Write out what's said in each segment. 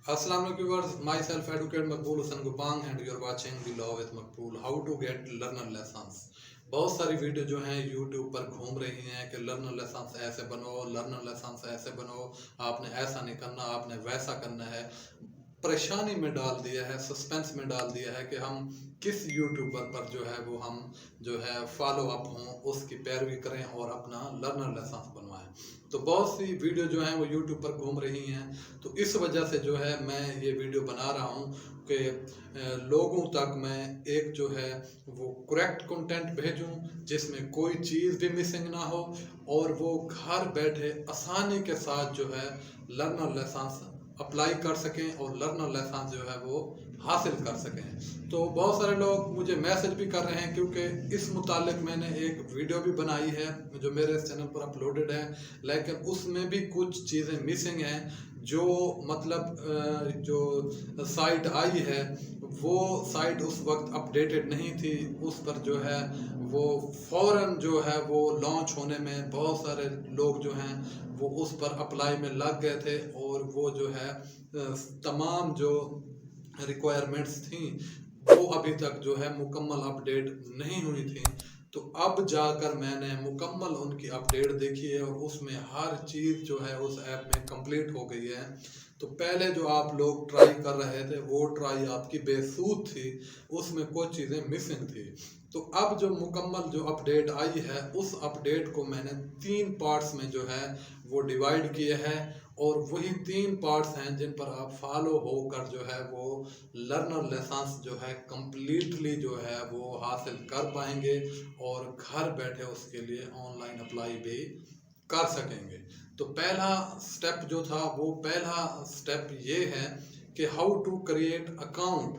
Assalamu alaikum viewers, myself Educate Makbul Hussain Gupang and you are watching the Law with Makbul. How to get learner lessons. बहुत सारी video जो हैं YouTube पर घूम रही हैं कि लर्नर लेसन्स ऐसे बनो, लर्नर लेसन्स ऐसे बनो, आपने ऐसा नहीं करना, आपने वैसा करना है। परेशानी में डाल दिया है, सस्पेंस में डाल दिया है कि हम किस यूट्यूबर पर जो है वो हम जो है फॉलो अप हों, उसकी पैरवी करें और अपना लर्नर लेसन्स बनवाएं। तो बहुत सी वीडियो जो हैं वो यूट्यूब पर घूम रही हैं, तो इस वजह से जो है मैं ये वीडियो बना रहा हूँ कि लोगों तक मैं एक जो है वो करेक्ट कंटेंट भेजूं जिसमें कोई चीज़ भी मिसिंग ना हो और वो घर बैठे आसानी के साथ जो है लर्नर लेसन्स अप्लाई कर सकें और लर्नर लेसन्स जो है वो हासिल कर सकें। तो बहुत सारे लोग मुझे मैसेज भी कर रहे हैं क्योंकि इस मुतालिक मैंने एक वीडियो भी बनाई है जो मेरे इस चैनल पर अपलोडेड है, लेकिन उसमें भी कुछ चीज़ें मिसिंग हैं। जो मतलब जो साइट आई है वो साइट उस वक्त अपडेटेड नहीं थी, उस पर जो है वो फ़ौरन जो है वो लॉन्च होने में बहुत सारे लोग जो हैं वो उस पर अप्लाई में लग गए थे और वो जो है तमाम जो रिक्वायरमेंट्स थी वो अभी तक जो है मुकम्मल अपडेट नहीं हुई थी। तो अब जाकर मैंने मुकम्मल उनकी अपडेट देखी है और उसमें हर चीज़ जो है उस ऐप में कंप्लीट हो गई है। तो पहले जो आप लोग ट्राई कर रहे थे वो ट्राई आपकी बेसूद थी, उसमें कुछ चीज़ें मिसिंग थी। तो अब जो मुकम्मल जो अपडेट आई है उस अपडेट को मैंने 3 पार्ट्स में जो है वो डिवाइड किए हैं और वही 3 पार्ट्स हैं जिन पर आप फॉलो होकर जो है वो लर्नर लेसन्स जो है कम्प्लीटली जो है वो हासिल कर पाएंगे और घर बैठे उसके लिए ऑनलाइन अप्लाई भी कर सकेंगे। तो पहला स्टेप जो था वो पहला स्टेप ये है कि हाउ टू क्रिएट अकाउंट,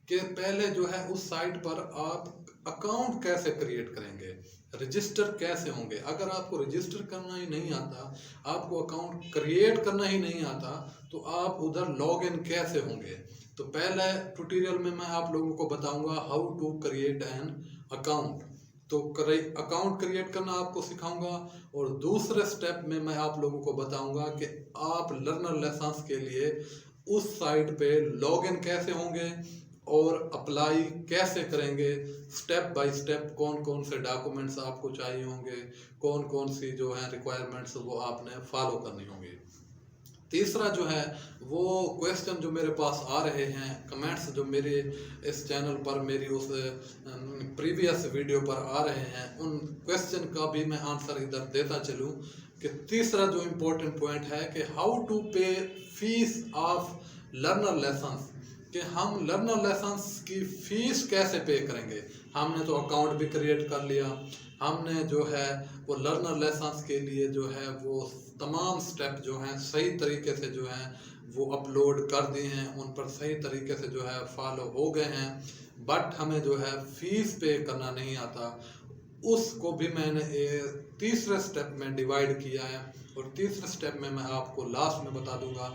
के पहले जो है उस साइट पर आप अकाउंट कैसे क्रिएट करेंगे, रजिस्टर कैसे होंगे। अगर आपको रजिस्टर करना ही नहीं आता, आपको अकाउंट क्रिएट करना ही नहीं आता, तो आप उधर लॉग इन कैसे होंगे। तो पहले ट्यूटोरियल में मैं आप लोगों को बताऊंगा how to create an account. तो अकाउंट क्रिएट करना आपको सिखाऊंगा और दूसरे स्टेप में मैं आप लोगों को बताऊंगा कि आप लर्नर लेसन्स के लिए उस साइट पे लॉगिन कैसे होंगे और अप्लाई कैसे करेंगे, स्टेप बाय स्टेप कौन कौन से डॉक्यूमेंट्स आपको चाहिए होंगे, कौन कौन सी जो है रिक्वायरमेंट्स वो आपने फॉलो करनी होंगी। तीसरा जो है वो क्वेश्चन जो मेरे पास आ रहे हैं, कमेंट्स जो मेरे इस चैनल पर मेरी उस प्रीवियस वीडियो पर आ रहे हैं, उन क्वेश्चन का भी मैं आंसर इधर देता चलूँ कि तीसरा जो इम्पोर्टेंट पॉइंट है कि हाउ टू पे फीस ऑफ लर्नर लेसन्स, कि हम लर्नर लेसन्स की फ़ीस कैसे पे करेंगे। हमने तो अकाउंट भी क्रिएट कर लिया, हमने जो है वो लर्नर लेसन्स के लिए जो है वो तमाम स्टेप जो हैं सही तरीके से जो हैं वो अपलोड कर दिए हैं, उन पर सही तरीके से जो है फॉलो हो गए हैं, बट हमें जो है फ़ीस पे करना नहीं आता। उसको भी मैंने तीसरे स्टेप में डिवाइड किया है और तीसरे स्टेप में मैं आपको लास्ट में बता दूंगा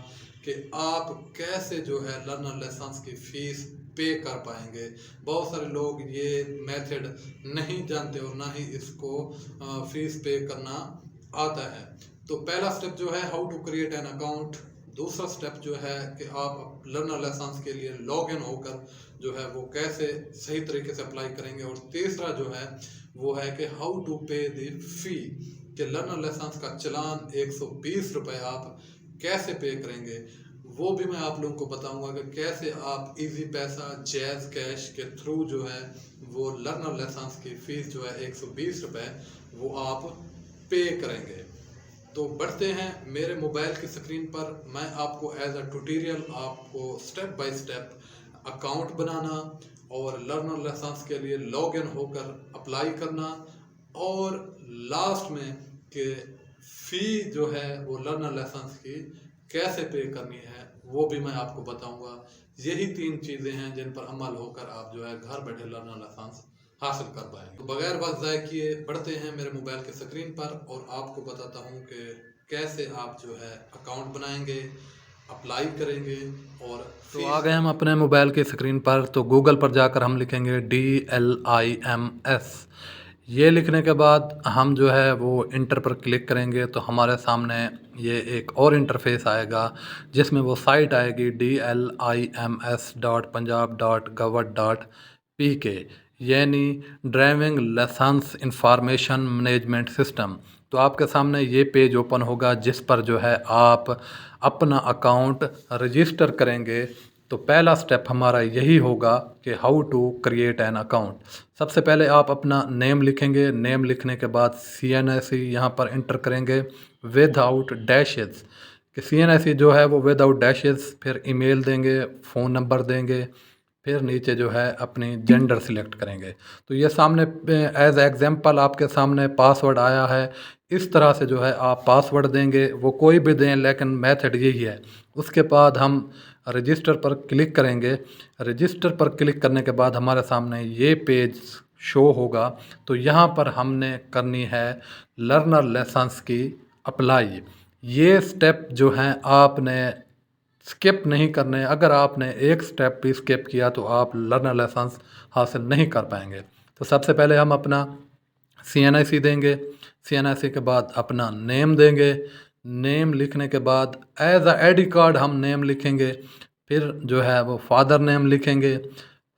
कि आप कैसे जो है लर्नर लेसन्स की फ़ीस पे कर पाएंगे। बहुत सारे लोग ये मेथड नहीं जानते और ना ही इसको फ़ीस पे करना आता है। तो पहला स्टेप जो है how to create an account, दूसरा स्टेप जो है कि आप लर्नर लेसन्स के लिए लॉग इन होकर जो है वो कैसे सही तरीके से अप्लाई करेंगे, और तीसरा जो है वो है कि हाउ टू पे द फी, कि लर्नर लेसन्स का चलान 120 रुपये आप कैसे पे करेंगे। वो भी मैं आप लोगों को बताऊंगा कि कैसे आप इजी पैसा जैज़ कैश के थ्रू जो है वो लर्नर लेसन्स की फ़ीस जो है 120 रुपये वो आप पे करेंगे। तो बढ़ते हैं मेरे मोबाइल की स्क्रीन पर, मैं आपको एज अ ट्यूटोरियल आपको स्टेप बाय स्टेप अकाउंट बनाना और लर्नर लेसन्स के लिए लॉग इन होकर अप्लाई करना और लास्ट में कि फ़ी जो है वो लर्नर लेसन्स की कैसे पे करनी है वो भी मैं आपको बताऊंगा। यही 3 चीज़ें हैं जिन पर अमल होकर आप जो है घर बैठे लर्नर लेसन्स हासिल कर पाएंगे। तो बगैर वक्त ज़ाय किए बढ़ते हैं मेरे मोबाइल की स्क्रीन पर और आपको बताता हूँ कि कैसे आप जो है अकाउंट बनाएंगे, अप्लाई करेंगे और तो आ गए हम अपने मोबाइल की स्क्रीन पर। तो गूगल पर जाकर हम लिखेंगे DLIMS, ये लिखने के बाद हम जो है वो इंटर पर क्लिक करेंगे तो हमारे सामने ये एक और इंटरफेस आएगा जिसमें वो साइट आएगी DLIMS.punjab.gov.pk, यानी driving licence information management system. तो आपके सामने ये पेज ओपन होगा जिस पर जो है आप अपना अकाउंट रजिस्टर करेंगे। तो पहला स्टेप हमारा यही होगा कि how to create an account. सबसे पहले आप अपना नेम लिखेंगे। नेम लिखने के बाद CNSE यहाँ पर इंटर करेंगे विदाउट डैशेस, कि CNSE जो है वो विदाउट डैशेस। फिर ईमेल देंगे, फ़ोन नंबर देंगे, फिर नीचे जो है अपनी जेंडर सिलेक्ट करेंगे। तो ये सामने एज एग्जांपल आपके सामने पासवर्ड आया है। इस तरह से जो है आप पासवर्ड देंगे, वो कोई भी दें लेकिन मेथड यही है। उसके बाद हम रजिस्टर पर क्लिक करेंगे। रजिस्टर पर क्लिक करने के बाद हमारे सामने ये पेज शो होगा। तो यहाँ पर हमने करनी है लर्नर लाइसेंस की अप्लाई। ये स्टेप जो हैं आपने स्किप नहीं करने। अगर आपने एक स्टेप भी स्किप किया तो आप लर्नर लाइसेंस हासिल नहीं कर पाएंगे। तो सबसे पहले हम अपना CNIC देंगे। CNIC के बाद अपना नेम देंगे। नेम लिखने के बाद एज अ ID कार्ड हम नेम लिखेंगे। फिर जो है वो फादर नेम लिखेंगे।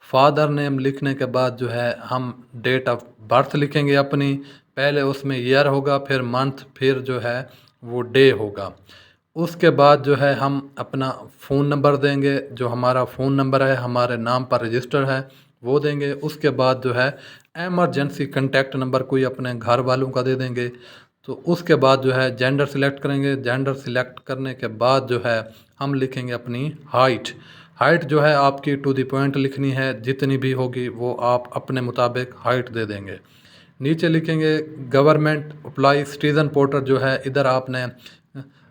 फादर नेम लिखने के बाद जो है हम डेट ऑफ बर्थ लिखेंगे अपनी। पहले उसमें ईयर होगा, फिर मंथ, फिर जो है वो डे होगा। उसके बाद जो है हम अपना फ़ोन नंबर देंगे, जो हमारा फ़ोन नंबर है हमारे नाम पर रजिस्टर है वो देंगे। उसके बाद जो है एमरजेंसी कॉन्टैक्ट नंबर कोई अपने घर वालों का दे देंगे। तो उसके बाद जो है जेंडर सिलेक्ट करेंगे। जेंडर सिलेक्ट करने के बाद जो है हम लिखेंगे अपनी हाइट। हाइट जो है आपकी टू द पॉइंट लिखनी है, जितनी भी होगी वो आप अपने मुताबिक हाइट दे देंगे। नीचे लिखेंगे गवर्नमेंट अप्लाई सिटीज़न पोर्टर, जो है इधर आपने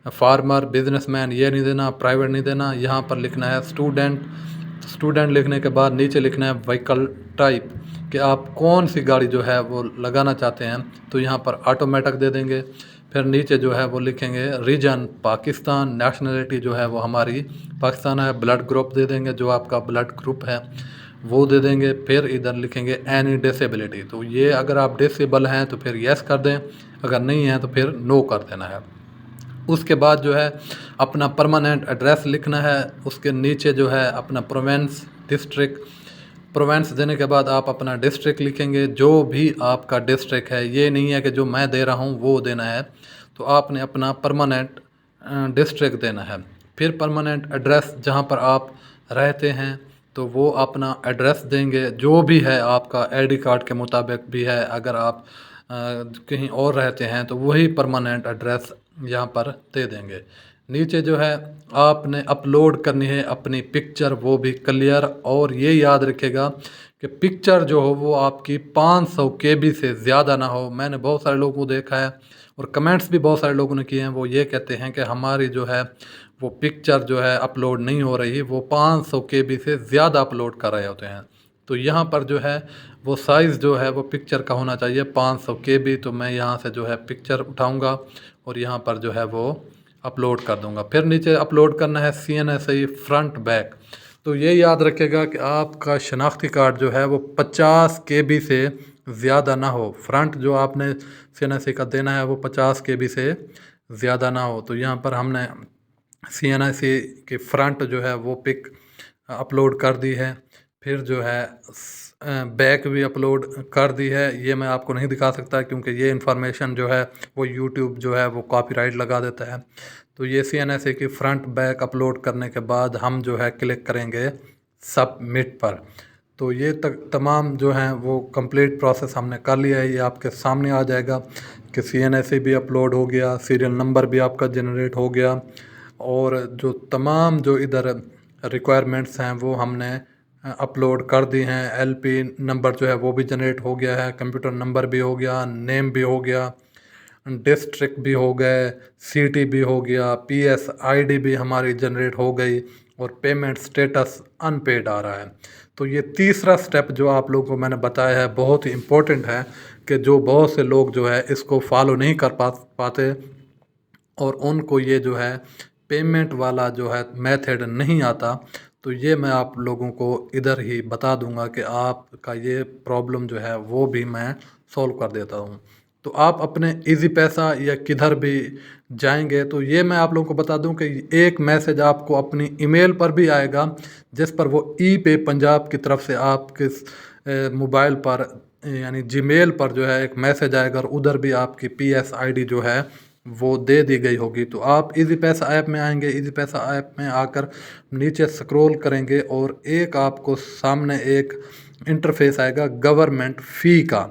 फार्मर, बिजनेसमैन ये नहीं देना, प्राइवेट नहीं देना। यहाँ पर लिखना है स्टूडेंट। स्टूडेंट लिखने के बाद नीचे लिखना है व्हीकल टाइप, कि आप कौन सी गाड़ी जो है वो लगाना चाहते हैं। तो यहाँ पर ऑटोमेटिक दे देंगे। फिर नीचे जो है वो लिखेंगे रीजन पाकिस्तान। नेशनलिटी जो है वो हमारी पाकिस्तान है। ब्लड ग्रुप दे देंगे, जो आपका ब्लड ग्रुप है वो दे देंगे। फिर इधर लिखेंगे एनी डिसेबिलिटी, तो ये अगर आप डिसेबल हैं तो फिर यस कर दें, अगर नहीं है तो फिर नो कर देना है। उसके बाद जो है अपना परमानेंट एड्रेस लिखना है। उसके नीचे जो है अपना प्रोवेंस, डिस्ट्रिक्ट। प्रोवेंस देने के बाद आप अपना डिस्ट्रिक्ट लिखेंगे, जो भी आपका डिस्ट्रिक्ट है। ये नहीं है कि जो मैं दे रहा हूँ वो देना है, तो आपने अपना परमानेंट डिस्ट्रिक्ट देना है। फिर परमानेंट एड्रेस जहाँ पर आप रहते हैं तो वो अपना एड्रेस देंगे, जो भी है आपका ID कार्ड के मुताबिक भी है। अगर आप कहीं और रहते हैं तो वही परमानेंट एड्रेस यहाँ पर दे देंगे। नीचे जो है आपने अपलोड करनी है अपनी पिक्चर, वो भी क्लियर। और ये याद रखिएगा कि पिक्चर जो हो वो आपकी 500 KB से ज़्यादा ना हो। मैंने बहुत सारे लोगों को देखा है और कमेंट्स भी बहुत सारे लोगों ने किए हैं, वो ये कहते हैं कि हमारी जो है वो पिक्चर जो है अपलोड नहीं हो रही, वो 500 KB से ज़्यादा अपलोड कर रहे होते हैं। तो यहाँ पर जो है वो साइज़ जो है वो पिक्चर का होना चाहिए 500 KB। तो मैं यहाँ से जो है पिक्चर उठाऊँगा और यहाँ पर जो है वो अपलोड कर दूँगा। फिर नीचे अपलोड करना है CNSE फ्रंट बैक। तो ये याद रखिएगा कि आपका शनाख्ती कार्ड जो है वो 50 KB से ज़्यादा ना हो। फ्रंट जो आपने CNSE का देना है वो 50 KB से ज़्यादा ना हो। तो यहाँ पर हमने CNSE की फ्रंट जो है वो पिक अपलोड कर दी है। फिर जो है बैक भी अपलोड कर दी है। ये मैं आपको नहीं दिखा सकता क्योंकि ये इन्फॉर्मेशन जो है वो यूट्यूब जो है वो कॉपीराइट लगा देता है। तो ये CNSE की फ्रंट बैक अपलोड करने के बाद हम जो है क्लिक करेंगे सबमिट पर। तो ये तक तमाम जो हैं वो कंप्लीट प्रोसेस हमने कर लिया है। ये आपके सामने आ जाएगा कि CNSE भी अपलोड हो गया, सीरियल नंबर भी आपका जनरेट हो गया, और जो तमाम जो इधर रिक्वायरमेंट्स हैं वो हमने अपलोड कर दी हैं। LP नंबर जो है वो भी जनरेट हो गया है, कंप्यूटर नंबर भी हो गया, नेम भी हो गया, डिस्ट्रिक्ट भी हो गए, सिटी भी हो गया, PSID भी हमारी जनरेट हो गई, और पेमेंट स्टेटस अनपेड आ रहा है। तो ये तीसरा स्टेप जो आप लोगों को मैंने बताया है बहुत ही इम्पोर्टेंट है, कि जो बहुत से लोग जो है इसको फॉलो नहीं कर पाते, और उनको ये जो है पेमेंट वाला जो है मेथड नहीं आता। तो ये मैं आप लोगों को इधर ही बता दूंगा कि आपका ये प्रॉब्लम जो है वो भी मैं सॉल्व कर देता हूँ। तो आप अपने ईज़ी पैसा या किधर भी जाएंगे तो ये मैं आप लोगों को बता दूं कि एक मैसेज आपको अपनी ईमेल पर भी आएगा, जिस पर वो ई पे पंजाब की तरफ से आपके मोबाइल पर यानी जीमेल पर जो है एक मैसेज आएगा, और उधर भी आपकी पीएस आईडी जो है वो दे दी गई होगी। तो आप इजी पैसा ऐप में आएंगे, इजी पैसा ऐप में आकर नीचे स्क्रॉल करेंगे और एक आपको सामने एक इंटरफेस आएगा गवर्नमेंट फ़ी का।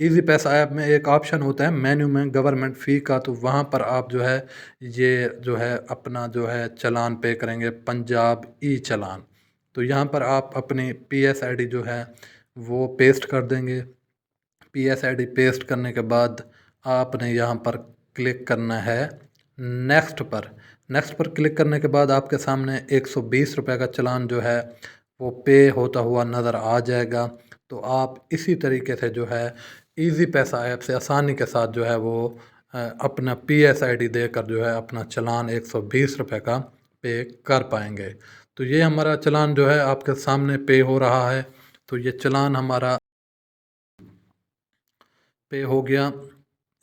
इजी पैसा ऐप में एक ऑप्शन होता है मेन्यू में गवर्नमेंट फ़ी का, तो वहाँ पर आप जो है ये जो है अपना जो है चालान पे करेंगे, पंजाब ई चालान। तो यहाँ पर आप अपनी पीएस आईडी जो है वो पेस्ट कर देंगे। पीएस आईडी पेस्ट करने के बाद आपने यहाँ पर क्लिक करना है नेक्स्ट पर। नेक्स्ट पर क्लिक करने के बाद आपके सामने 120 रुपये का चालान जो है वो पे होता हुआ नज़र आ जाएगा। तो आप इसी तरीके से जो है इजी पैसा ऐप से आसानी के साथ जो है वो अपना पीएस आईडी देकर जो है अपना चालान 120 रुपये का पे कर पाएंगे। तो ये हमारा चालान जो है आपके सामने पे हो रहा है। तो ये चालान हमारा पे हो गया।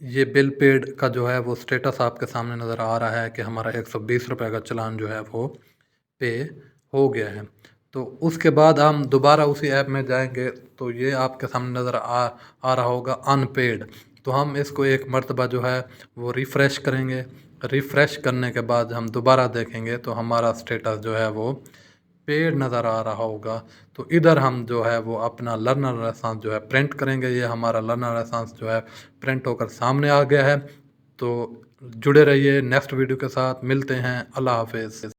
ये बिल पेड का जो है वो स्टेटस आपके सामने नज़र आ रहा है कि हमारा 120 रुपये का चालान जो है वो पे हो गया है। तो उसके बाद हम दोबारा उसी ऐप में जाएंगे तो ये आपके सामने नज़र आ रहा होगा अनपेड। तो हम इसको एक मर्तबा जो है वो रिफ़्रेश करेंगे। रिफ़्रेश करने के बाद हम दोबारा देखेंगे तो हमारा स्टेटस जो है वो पेड नज़र आ रहा होगा। तो इधर हम जो है वो अपना लर्नर लाइसेंस जो है प्रिंट करेंगे। ये हमारा लर्नर लाइसेंस जो है प्रिंट होकर सामने आ गया है। तो जुड़े रहिए नेक्स्ट वीडियो के साथ, मिलते हैं, अल्लाह हाफिज़।